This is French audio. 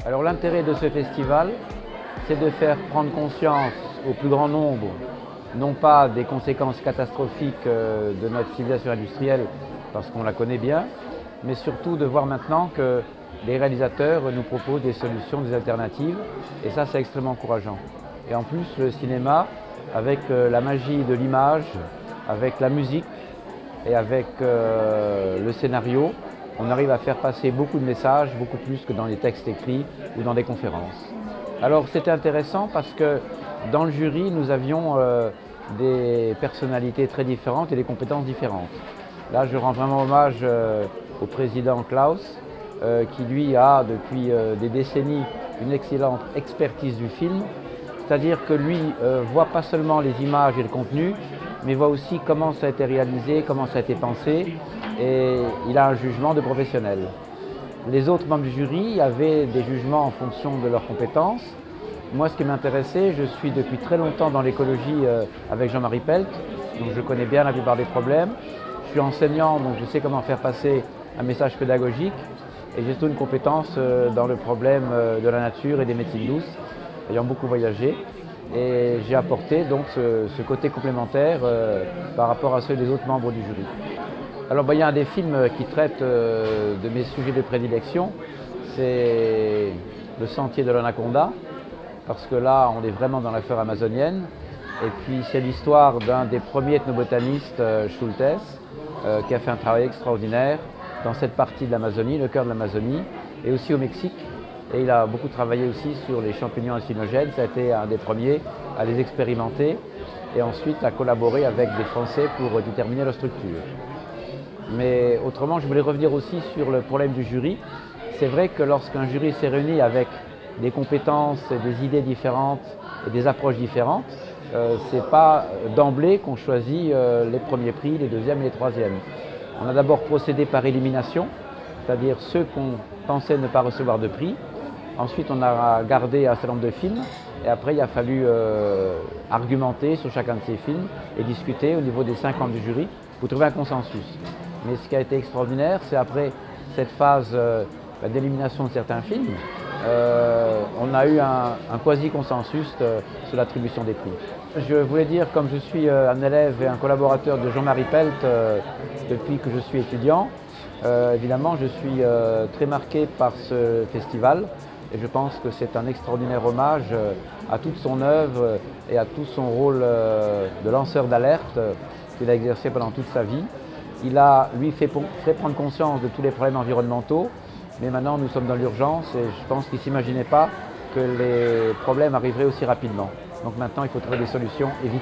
Alors l'intérêt de ce festival, c'est de faire prendre conscience au plus grand nombre, non pas des conséquences catastrophiques de notre civilisation industrielle, parce qu'on la connaît bien, mais surtout de voir maintenant que les réalisateurs nous proposent des solutions, des alternatives, et ça c'est extrêmement encourageant. Et en plus le cinéma, avec la magie de l'image, avec la musique et avec le scénario, on arrive à faire passer beaucoup de messages, beaucoup plus que dans les textes écrits ou dans des conférences. Alors c'était intéressant parce que dans le jury, nous avions des personnalités très différentes et des compétences différentes. Là, je rends vraiment hommage au président Klaus, qui lui a depuis des décennies une excellente expertise du film. C'est-à-dire que lui voit pas seulement les images et le contenu, mais voit aussi comment ça a été réalisé, comment ça a été pensé, et il a un jugement de professionnel. Les autres membres du jury avaient des jugements en fonction de leurs compétences. Moi, ce qui m'intéressait, je suis depuis très longtemps dans l'écologie avec Jean-Marie Pelt, donc je connais bien la plupart des problèmes. Je suis enseignant, donc je sais comment faire passer un message pédagogique, et j'ai surtout une compétence dans le problème de la nature et des médecines douces, ayant beaucoup voyagé, et j'ai apporté donc ce côté complémentaire par rapport à ceux des autres membres du jury. Alors il y a un des films qui traite de mes sujets de prédilection, c'est Le Sentier de l'Anaconda, parce que là on est vraiment dans la forêt amazonienne, et puis c'est l'histoire d'un des premiers ethnobotanistes, Schultes, qui a fait un travail extraordinaire dans cette partie de l'Amazonie, le cœur de l'Amazonie, et aussi au Mexique. Et il a beaucoup travaillé aussi sur les champignons hallucinogènes, ça a été un des premiers à les expérimenter et ensuite à collaborer avec des Français pour déterminer leur structure. Mais autrement, je voulais revenir aussi sur le problème du jury. C'est vrai que lorsqu'un jury s'est réuni avec des compétences, des idées différentes et des approches différentes, ce n'est pas d'emblée qu'on choisit les premiers prix, les deuxièmes et les troisièmes. On a d'abord procédé par élimination, c'est-à-dire ceux qu'on pensait ne pas recevoir de prix. Ensuite, on a gardé un certain nombre de films et après, il a fallu argumenter sur chacun de ces films et discuter au niveau des 5 membres du jury pour trouver un consensus. Mais ce qui a été extraordinaire, c'est après cette phase d'élimination de certains films, on a eu un quasi-consensus sur l'attribution des prix. Je voulais dire, comme je suis un élève et un collaborateur de Jean-Marie Pelt depuis que je suis étudiant, évidemment, je suis très marqué par ce festival. Et je pense que c'est un extraordinaire hommage à toute son œuvre et à tout son rôle de lanceur d'alerte qu'il a exercé pendant toute sa vie. Il a, lui, fait prendre conscience de tous les problèmes environnementaux, mais maintenant nous sommes dans l'urgence et je pense qu'il ne s'imaginait pas que les problèmes arriveraient aussi rapidement. Donc maintenant, il faut trouver des solutions et vite.